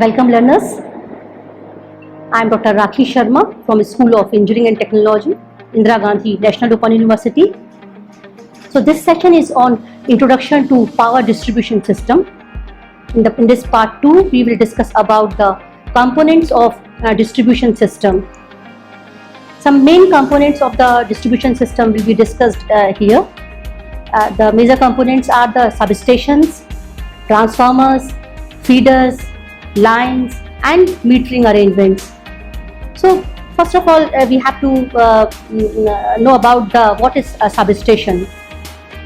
Welcome learners. I am Dr. Rakhi Sharma from School of Engineering and Technology, Indira Gandhi National Open University. So this session is on Introduction to Power Distribution System. In this part 2, we will discuss about the components of distribution system. Some main components of the distribution system will be discussed here. The major components are the substations, transformers, feeders, lines and metering arrangements. So first of all, we have to know about what is a substation.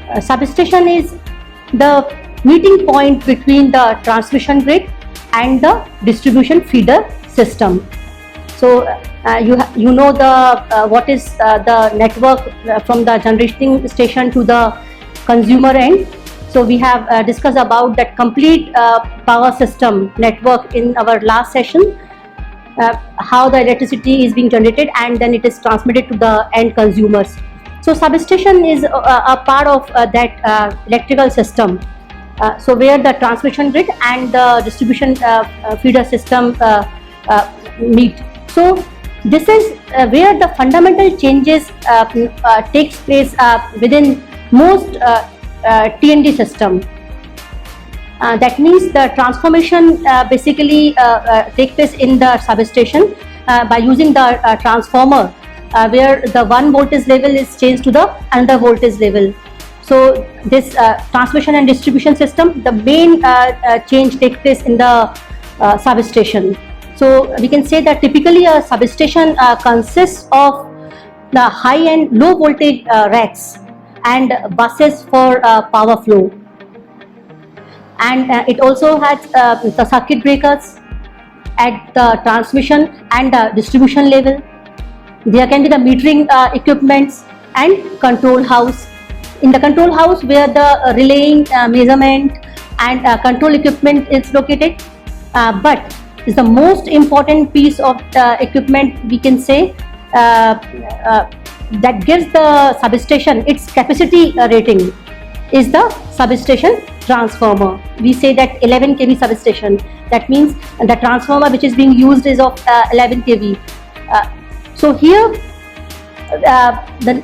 A substation is the meeting point between the transmission grid and the distribution feeder system. So you know what is the network from the generating station to the consumer end. So we have discussed about that complete power system network in our last session, how the electricity is being generated and then it is transmitted to the end consumers. So substation is a part of that electrical system. So where the transmission grid and the distribution feeder system meet. So this is where the fundamental changes takes place within most T&D system. That means the transformation basically takes place in the substation by using the transformer where the one voltage level is changed to the another voltage level. So this transmission and distribution system, the main change takes place in the substation. So we can say that typically a substation consists of the high and low voltage racks and buses for power flow, and it also has the circuit breakers at the transmission and distribution level. There can be the metering equipments and control house. In the control house where the relaying, measurement and control equipment is located, but is the most important piece of the equipment, we can say, that gives the substation its capacity rating is the substation transformer. We say that 11 kV substation. That means the transformer which is being used is of 11 kV. So here the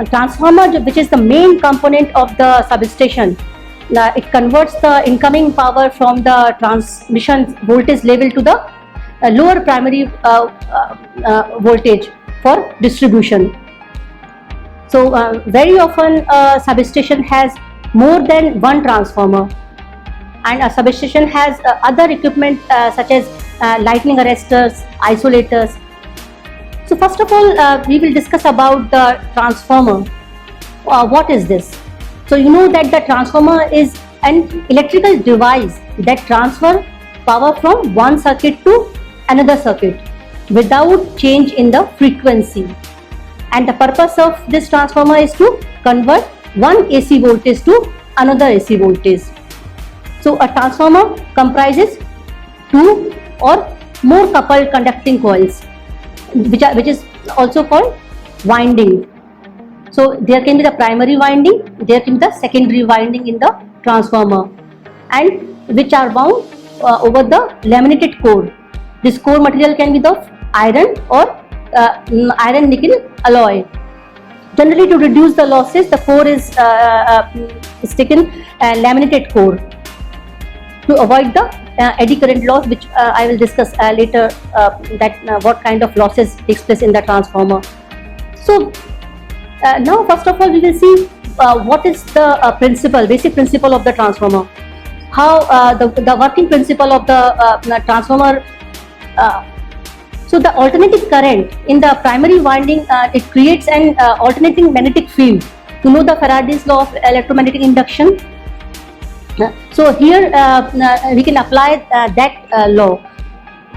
transformer, which is the main component of the substation, it converts the incoming power from the transmission voltage level to the lower primary voltage for distribution. So very often a substation has more than one transformer, and a substation has other equipment such as lightning arresters, isolators. So first of all, we will discuss about the transformer. What is this? So you know that the transformer is an electrical device that transfers power from one circuit to another circuit without change in the frequency, and the purpose of this transformer is to convert one AC voltage to another AC voltage. So a transformer comprises two or more coupled conducting coils, which is also called winding. So there can be the primary winding, there can be the secondary winding in the transformer, and which are wound over the laminated core. This core material can be the iron or iron nickel alloy. Generally, to reduce the losses, the core is taken laminated core to avoid the eddy current loss, which I will discuss later, that what kind of losses takes place in the transformer. So now first of all we will see what is the basic principle of the transformer, how the working principle of the transformer. So the alternating current in the primary winding, it creates an alternating magnetic field. You know the Faraday's law of electromagnetic induction. So here we can apply that law.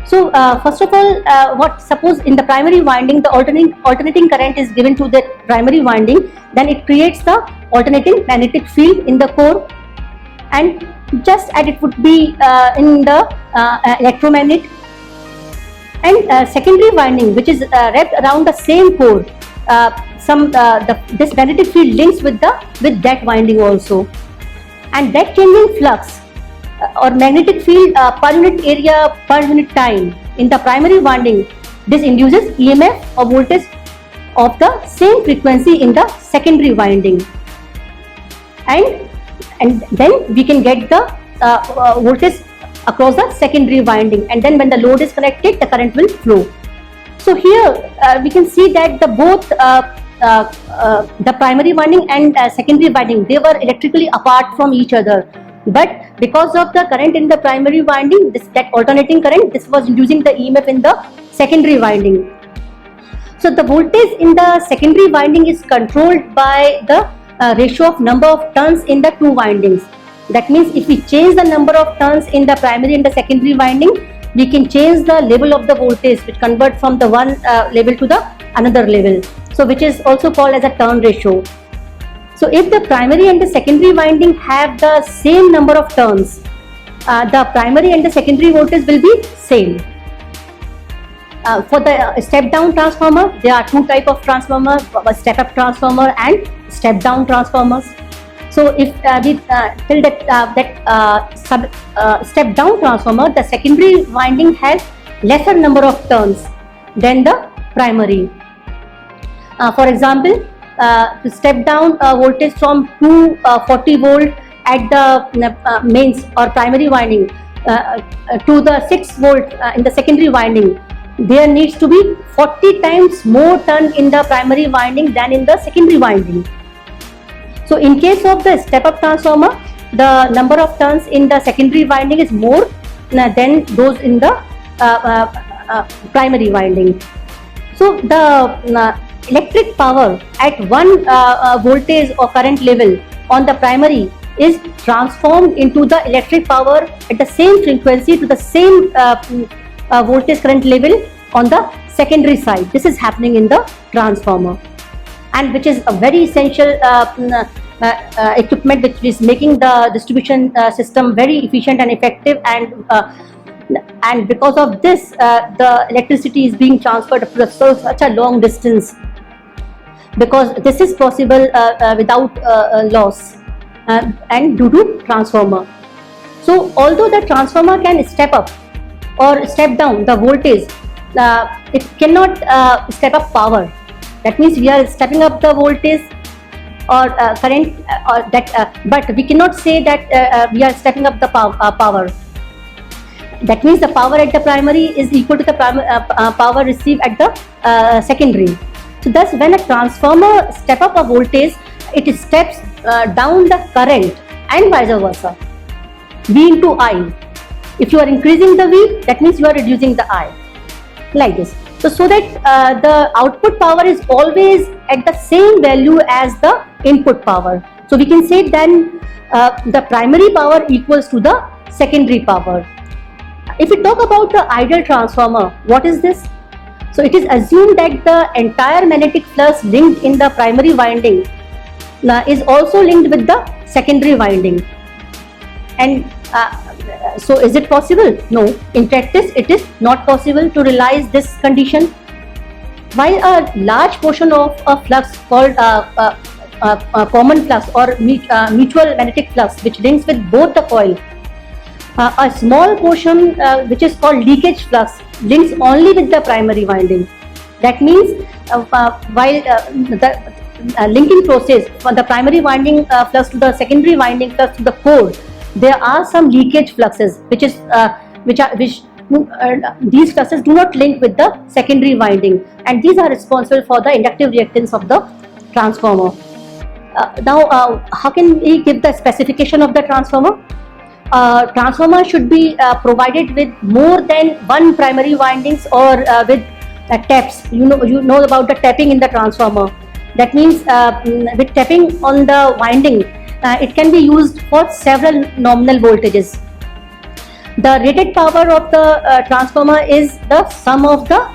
So first of all, suppose in the primary winding the alternating current is given to the primary winding, then it creates the alternating magnetic field in the core, and just as it would be in the electromagnet. And secondary winding, which is wrapped around the same core, this magnetic field links with that winding also, and that changing flux or magnetic field per unit area per unit time in the primary winding, this induces EMF or voltage of the same frequency in the secondary winding, and then we can get the voltage across the secondary winding, and then when the load is connected, the current will flow. So here we can see that the both the primary winding and secondary winding, they were electrically apart from each other, but because of the current in the primary winding, that alternating current, this was inducing the EMF in the secondary winding. So the voltage in the secondary winding is controlled by the ratio of number of turns in the two windings. That means if we change the number of turns in the primary and the secondary winding, we can change the level of the voltage, which convert from the one level to the another level. So which is also called as a turn ratio. So if the primary and the secondary winding have the same number of turns, the primary and the secondary voltage will be same. For the step down transformer, there are two type of transformer, step up transformer and step down transformers. So if we till step down transformer, the secondary winding has lesser number of turns than the primary. For example, to step down voltage from 240 volt at the mains or primary winding to the 6 volt in the secondary winding, there needs to be 40 times more turn in the primary winding than in the secondary winding. So in case of the step-up transformer, the number of turns in the secondary winding is more than those in the primary winding. So the electric power at one voltage or current level on the primary is transformed into the electric power at the same frequency to the same voltage current level on the secondary side. This is happening in the transformer, and which is a very essential equipment which is making the distribution system very efficient and effective, and because of this the electricity is being transferred across such a long distance, because this is possible without loss and due to transformer. So although the transformer can step up or step down the voltage, it cannot step up power. That means we are stepping up the voltage or current, or that, but we cannot say that we are stepping up the power. That means the power at the primary is equal to the power received at the secondary. So thus, when a transformer step up a voltage, it steps down the current and vice versa, V into I. If you are increasing the V, that means you are reducing the I, like this. So that the output power is always at the same value as the input power. So we can say then the primary power equals to the secondary power. If we talk about the ideal transformer, what is this? So it is assumed that the entire magnetic flux linked in the primary winding is also linked with the secondary winding. And so is it possible? No. In practice, it is not possible to realize this condition. While a large portion of a flux called common flux or mutual magnetic flux, which links with both the coil, a small portion which is called leakage flux links only with the primary winding. That means while the linking process for the primary winding flux to the secondary winding flux to the core, there are some leakage fluxes which these fluxes do not link with the secondary winding, and these are responsible for the inductive reactance of the transformer. Now how can we give the specification of the transformer? Transformer should be provided with more than one primary windings or with taps. You know about the tapping in the transformer. That means with tapping on the winding, it can be used for several nominal voltages. The rated power of the transformer is the sum of the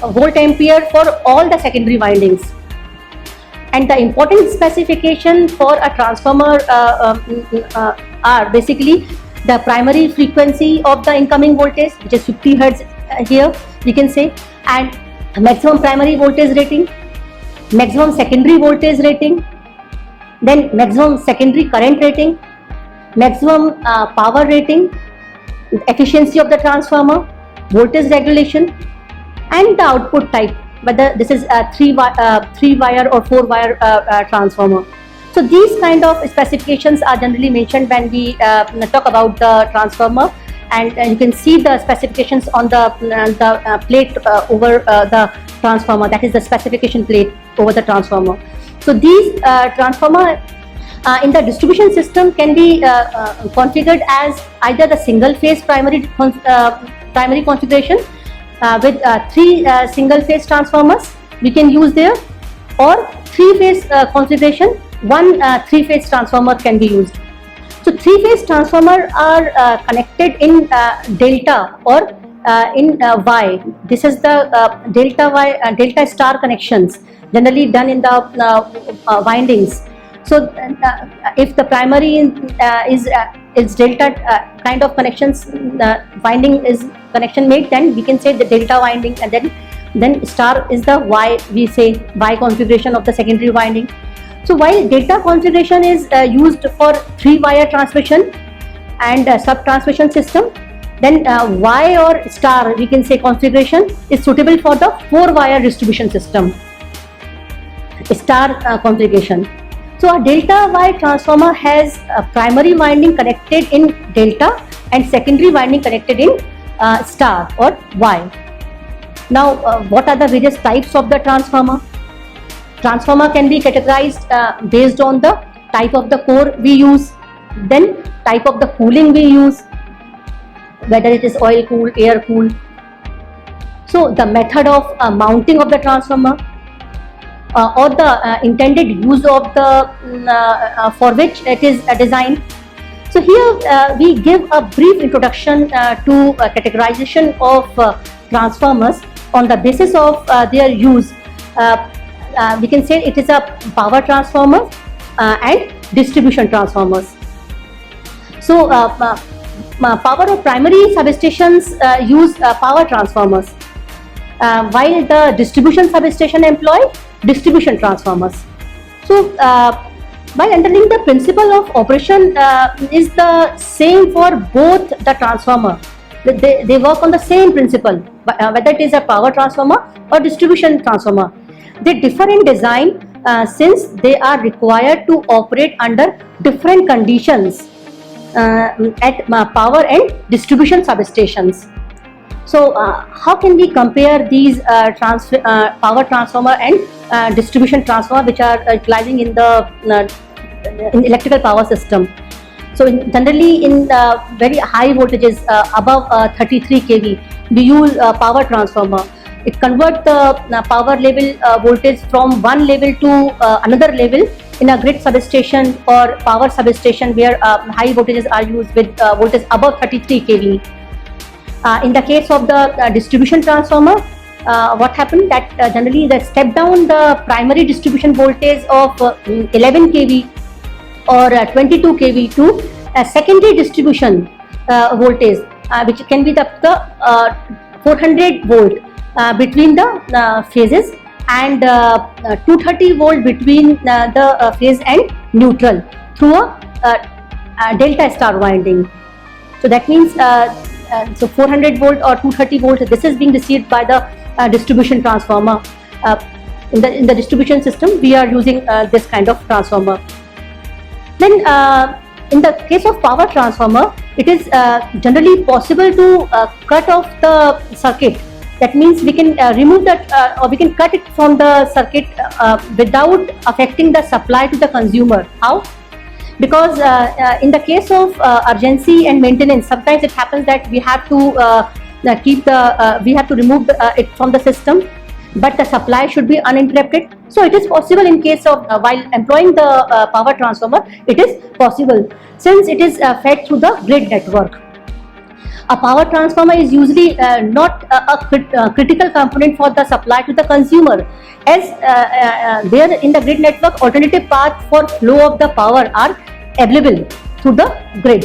volt ampere for all the secondary windings. And the important specification for a transformer are basically the primary frequency of the incoming voltage, which is 50 hertz here we can say, and maximum primary voltage rating, maximum secondary voltage rating, then maximum secondary current rating, maximum power rating, efficiency of the transformer, voltage regulation, and the output type, whether this is a three wire or 4-wire transformer. So these kind of specifications are generally mentioned when we talk about the transformer, and you can see the specifications on the plate over the transformer, that is the specification plate over the transformer. So these transformer in the distribution system can be configured as either the single phase primary configuration with 3 single phase transformers we can use there, or 3 phase configuration, 1 3 phase transformer can be used. So 3 phase transformer are connected in delta or in Y. This is the delta Y, delta star connections generally done in the windings. So if the primary is delta kind of connections, winding is connection made, then we can say the delta winding, and then star is the Y, we say Y configuration of the secondary winding. So while delta configuration is used for 3-wire transmission and sub-transmission system, then Y or star, we can say configuration, is suitable for the 4-wire distribution system, star configuration. So a delta Y transformer has a primary winding connected in delta and secondary winding connected in star or Y. Now what are the various types of the transformer? Transformer can be categorized based on the type of the core we use, then type of the cooling we use, whether it is oil cooled, air cooled. So the method of mounting of the transformer, or the intended use of the for which it is designed. So here we give a brief introduction to categorization of transformers on the basis of their use. We can say it is a power transformer and distribution transformers. So power or primary substations use power transformers, while the distribution substation employ distribution transformers. So while underlying the principle of operation is the same for both the transformer, they work on the same principle, whether it is a power transformer or distribution transformer. They differ in design since they are required to operate under different conditions at power and distribution substations. So how can we compare these power transformer and distribution transformer which are utilizing in the in electrical power system? So generally in very high voltages above 33 kV, we use power transformer. It converts the power level voltage from one level to another level in a grid substation or power substation where high voltages are used with voltage above 33 kV. In the case of the distribution transformer, what happened that generally they step down the primary distribution voltage of 11 kV or 22 kV to a secondary distribution voltage, which can be the 400 volt between the phases and 230 volt between the phase and neutral through a delta star winding. So that means so 400 volt or 230 volt, this is being received by the distribution transformer. In the distribution system, we are using this kind of transformer. Then in the case of power transformer, it is generally possible to cut off the circuit. That means we can remove that or we can cut it from the circuit without affecting the supply to the consumer. How? Because in the case of urgency and maintenance, sometimes it happens that we have to we have to remove it from the system, but the supply should be uninterrupted. So it is possible in case of while employing the power transformer, it is possible since it is fed through the grid network. A power transformer is usually not a critical component for the supply to the consumer, as there in the grid network alternative paths for flow of the power are available through the grid.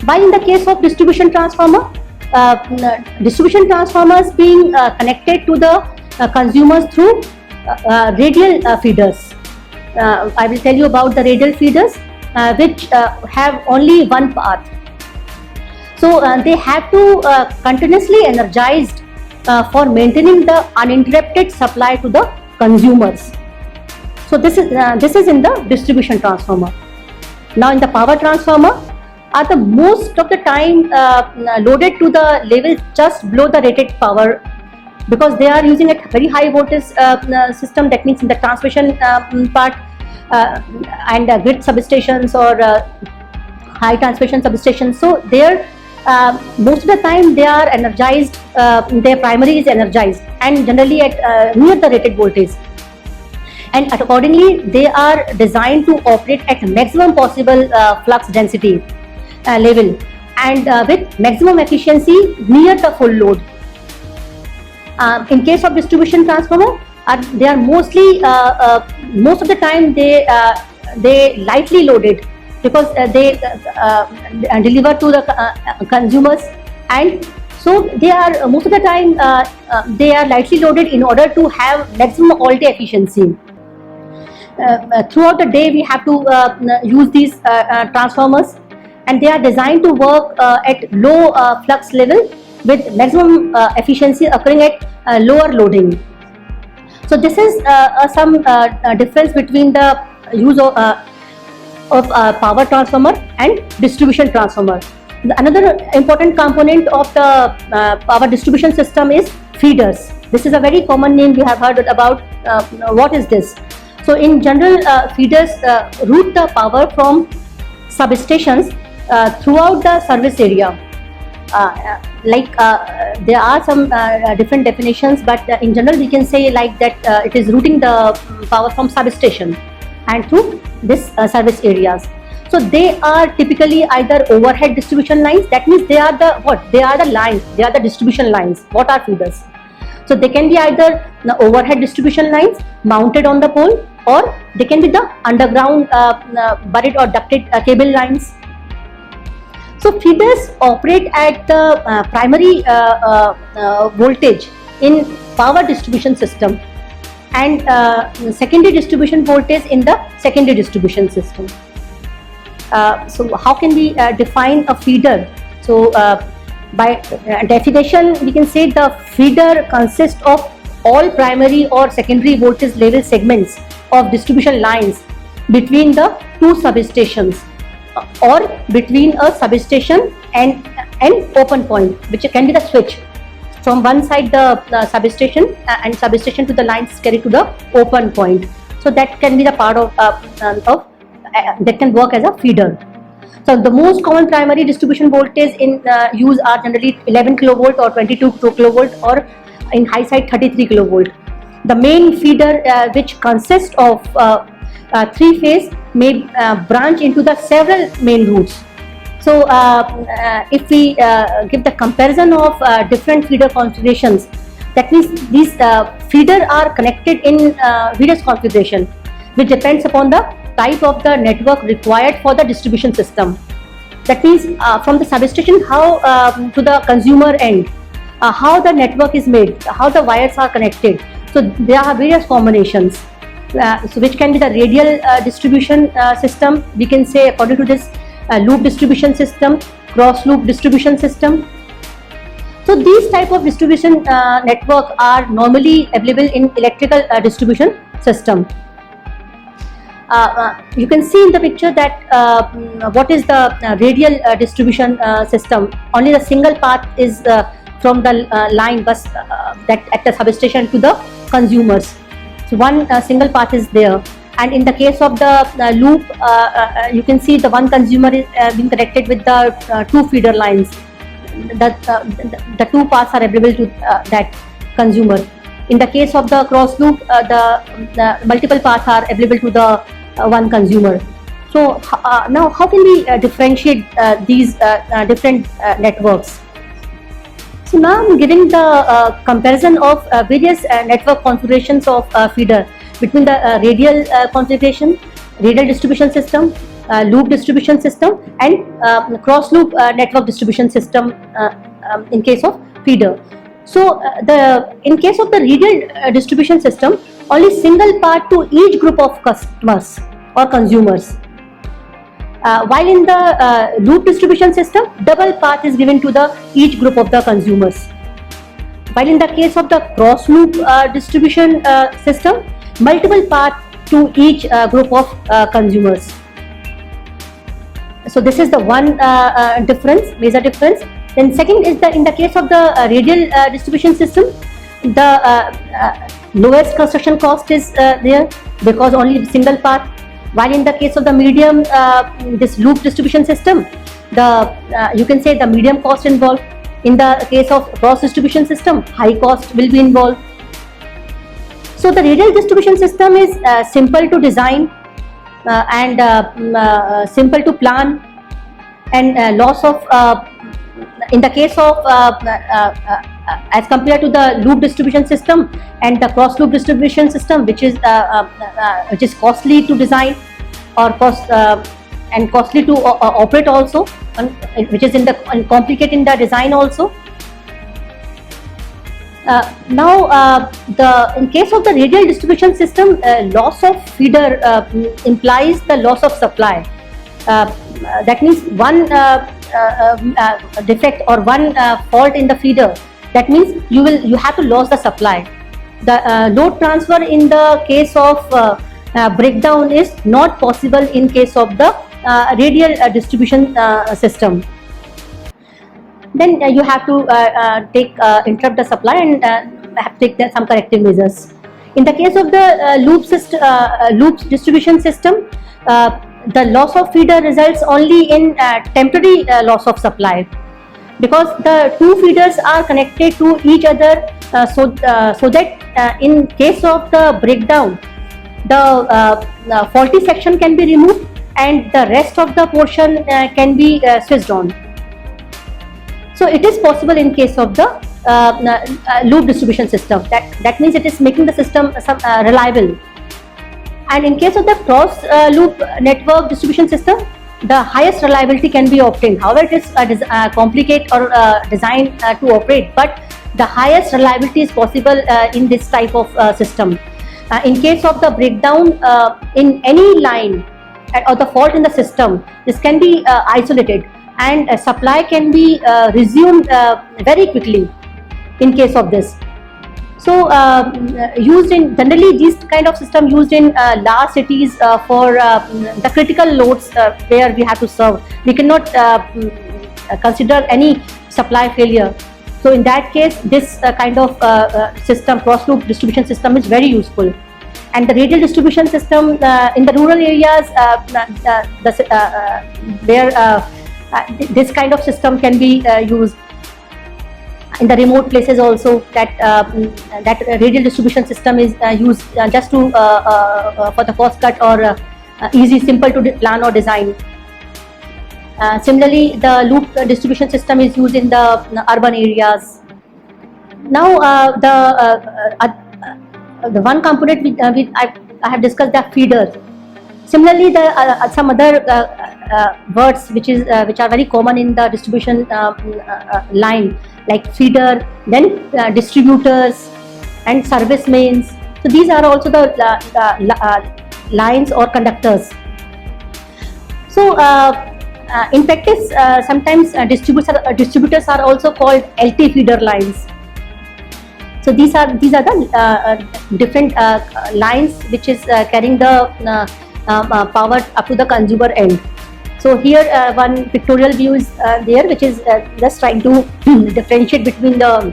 While in the case of distribution transformer, distribution transformers being connected to the consumers through radial feeders. I will tell you about the radial feeders. which have only one path. So they have to continuously energized for maintaining the uninterrupted supply to the consumers. So this is in the distribution transformer. Now in the power transformer are the most of the time loaded to the level just below the rated power, because they are using a very high voltage system. That means in the transmission part and grid substations or high transmission substations. So there most of the time they are energized, their primary is energized and generally at near the rated voltage, and accordingly they are designed to operate at maximum possible flux density level and with maximum efficiency near the full load. In case of distribution transformer, they are mostly most of the time they lightly loaded, because they deliver to the consumers, and so they are most of the time they are lightly loaded in order to have maximum quality efficiency. Throughout the day we have to use these transformers, and they are designed to work at low flux level with maximum efficiency occurring at lower loading. So this is some difference between the use of power transformer and distribution transformer. Another important component of the power distribution system is feeders. This is a very common name you have heard about. What is this? So in general, feeders route the power from substations throughout the service area. There are some different definitions, but in general we can say like that it is routing the power from substation and through this service areas. So they are typically either overhead distribution lines. That means they are the they are the lines, they are the distribution lines. What are feeders? So they can be either the overhead distribution lines mounted on the pole, or they can be the underground buried or ducted cable lines. So feeders operate at the primary voltage in power distribution system, and secondary distribution voltage in the secondary distribution system. So how can we define a feeder? So by definition we can say the feeder consists of all primary or secondary voltage level segments of distribution lines between the two substations, or between a substation and an open point, which can be the switch. From one side the substation and substation to the lines carried to the open point. So that can be the part of that can work as a feeder. So the most common primary distribution voltage in use are generally 11 kilovolt or 22 kilovolt, or in high side 33 kilovolt. The main feeder which consists of three phase may branch into the several main routes. So if we give the comparison of different feeder configurations, that means these feeder are connected in various configuration, which depends upon the type of the network required for the distribution system. That means from the substation how to the consumer end, how the network is made, how the wires are connected. So there are various combinations. So which can be the radial distribution system, we can say according to this loop distribution system, cross loop distribution system. So these type of distribution network are normally available in electrical distribution system. You can see in the picture that what is the radial distribution system. Only the single path is from the line bus that at the substation to the consumers. So one single path is there, and in the case of the loop, you can see the one consumer is being connected with the two feeder lines. The two paths are available to that consumer. In the case of the cross loop, the multiple paths are available to the one consumer. So now how can we differentiate these different networks? So now I'm giving the comparison of various network configurations of feeder between the radial configuration, radial distribution system, loop distribution system, and cross loop network distribution system in case of feeder. So in case of the radial distribution system, only single part to each group of customers or consumers. While in the loop distribution system, double path is given to the each group of the consumers. While in the case of the cross loop distribution system, multiple path to each group of consumers. So this is the one difference, major difference. Then second is in the case of the radial distribution system, the lowest construction cost is there because only single path. While in the case of the medium, this loop distribution system, you can say the medium cost involved. In the case of cross distribution system, high cost will be involved. So the radial distribution system is simple to design and simple to plan, and loss of in the case of as compared to the loop distribution system and the cross loop distribution system, which is costly to design or and costly to operate also, which is and complicated in the design also. Now, in case of the radial distribution system, loss of feeder implies the loss of supply. That means one defect or one fault in the feeder. That means you have to lose the supply. The load transfer in the case of breakdown is not possible in case of the radial distribution system. Then you have to interrupt the supply and have to take some corrective measures. In the case of the loop distribution system, the loss of feeder results only in temporary loss of supply, because the two feeders are connected to each other, so that in case of the breakdown, the faulty section can be removed and the rest of the portion can be switched on. So it is possible in case of the loop distribution system. That means it is making the system reliable. And in case of the cross loop network distribution system, the highest reliability can be obtained. However, it is complicated or designed to operate, but the highest reliability is possible in this type of system. In case of the breakdown in any line or the fault in the system, this can be isolated and supply can be resumed very quickly in case of this. So used in generally these kind of system used in large cities for the critical loads where we have to serve. We cannot consider any supply failure. So in that case, this kind of system, cross loop distribution system, is very useful. And the radial distribution system in the rural areas, where this kind of system can be used. In the remote places also, that radial distribution system is used just to for the cost cut or easy, simple to plan or design. Similarly, the loop distribution system is used in the urban areas. Now, the one component I have discussed, the feeders. Similarly, the some other words which are very common in the distribution line, like feeder, then distributors and service mains. So these are also the lines or conductors. So in practice, sometimes distributors are also called LT feeder lines. So these are the different lines which is carrying the power up to the consumer end. So here one pictorial view is there, which is just trying to differentiate between the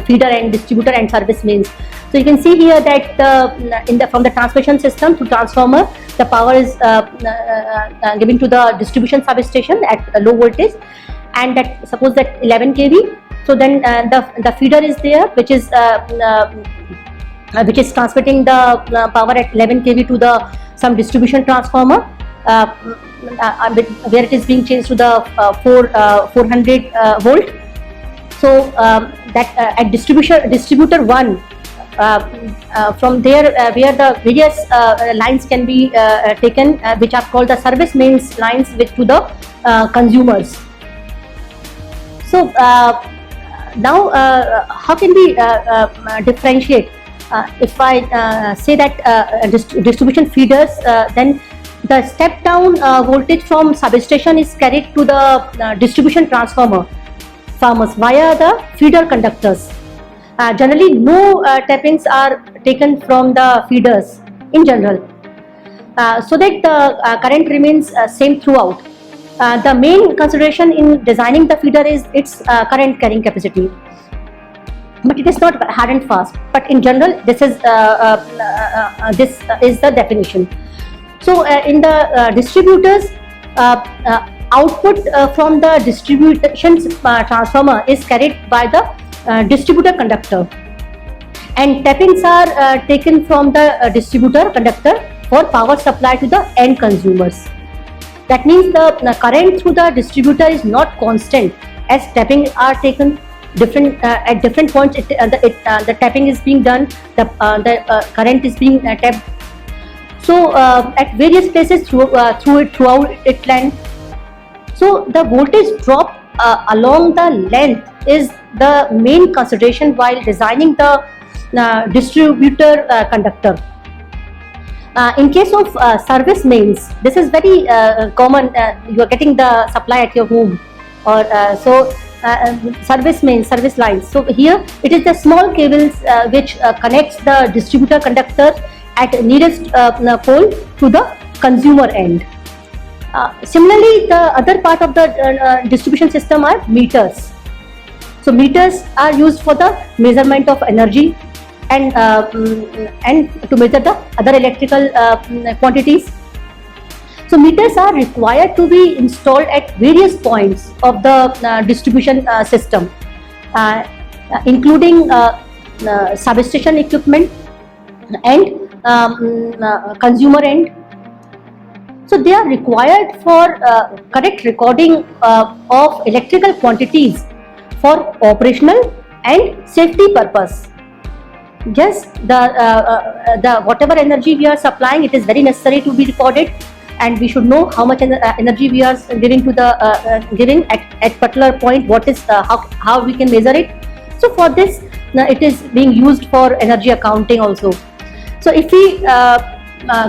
feeder and distributor and service mains. So you can see here that from the transmission system to transformer, the power is given to the distribution substation at a low voltage, and that suppose that 11 kV. So then the feeder is there, which is transmitting the power at 11 kV to the some distribution transformer, where it is being changed to the 400 volt. So that at distributor 1, from there where the various lines can be taken, which are called the service mains lines, to the consumers. So now how can we differentiate? If I say that distribution feeders, then The step down voltage from substation is carried to the distribution transformers via the feeder conductors. Generally, no tappings are taken from the feeders in general, so that the current remains same throughout. The main consideration in designing the feeder is its current carrying capacity, but it is not hard and fast. But in general, this is the definition. So in the distributors, output from the distribution transformer is carried by the distributor conductor, and tappings are taken from the distributor conductor for power supply to the end consumers. That means the current through the distributor is not constant, as tapping are taken different at different points. The tapping is being done, the current is being tapped. So at various places throughout its length. So the voltage drop along the length is the main consideration while designing the distributor conductor. In case of service mains, this is very common. You are getting the supply at your home, or service mains, service lines. So here it is the small cables which connects the distributor conductor at nearest pole to the consumer end. Similarly, the other part of the distribution system are meters. So meters are used for the measurement of energy and to measure the other electrical quantities. So meters are required to be installed at various points of the distribution system, including substation equipment and consumer end. So they are required for correct recording of electrical quantities for operational and safety purpose. Just the whatever energy we are supplying, it is very necessary to be recorded, and we should know how much energy we are giving to the giving at particular point. What is how we can measure it. So for this, it is being used for energy accounting also. So if we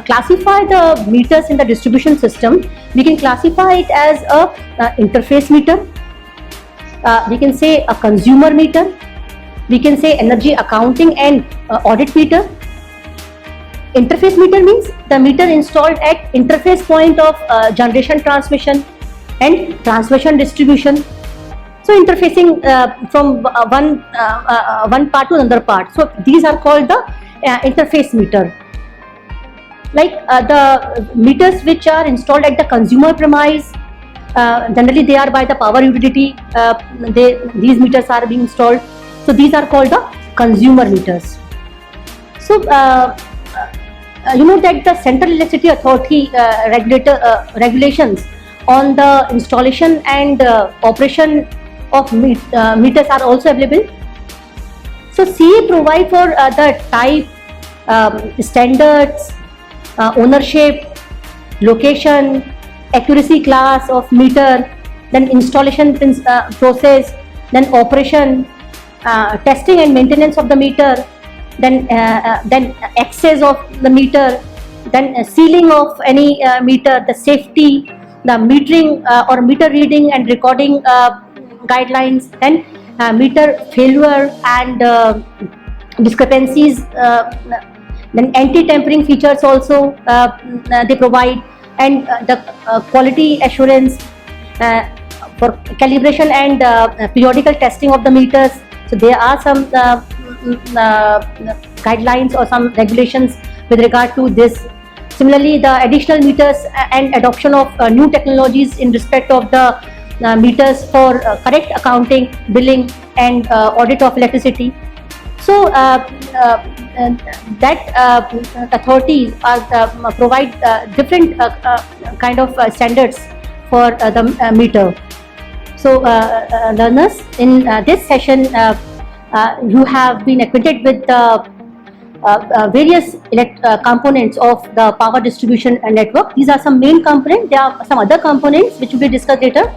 classify the meters in the distribution system, we can classify it as a interface meter. We can say a consumer meter. We can say energy accounting and audit meter. Interface meter means the meter installed at interface point of generation transmission and transmission distribution. So interfacing from one part to another part. So these are called the interface meter. Like the meters which are installed at the consumer premise, generally they are by the power utility. These meters are being installed. So these are called the consumer meters. So you know that the Central Electricity Authority regulations on the installation and operation of meters are also available. So CA provide for the type, standards, ownership, location, accuracy class of meter, then installation process, then operation, testing and maintenance of the meter, then access of the meter, then sealing of any meter, the safety, the metering or meter reading and recording guidelines, then meter failure and discrepancies, then anti-tampering features also they provide, and the quality assurance for calibration and periodical testing of the meters. So there are some guidelines or some regulations with regard to this. Similarly, the additional meters and adoption of new technologies in respect of the meters for correct accounting, billing and audit of electricity. So that authorities are provide different kind of standards for the meter. So learners, in this session you have been acquainted with the various components of the power distribution network. These are some main components. There are some other components which will be discussed later.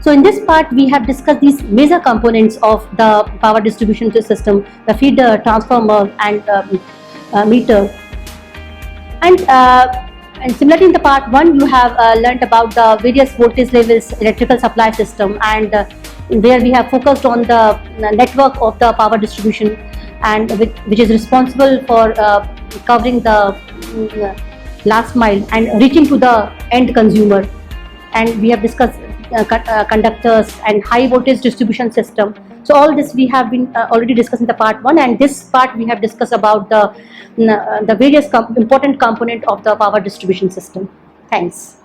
So in this part we have discussed these major components of the power distribution system: the feeder, transformer and meter. And And similarly, in the part 1, you have learnt about the various voltage levels electrical supply system, and there we have focused on the network of the power distribution, and which is responsible for covering the last mile and reaching to the end consumer. And we have discussed conductors and high voltage distribution system. So all this we have been already discussed in the part 1, and this part we have discussed about the various important component of the power distribution system. Thanks.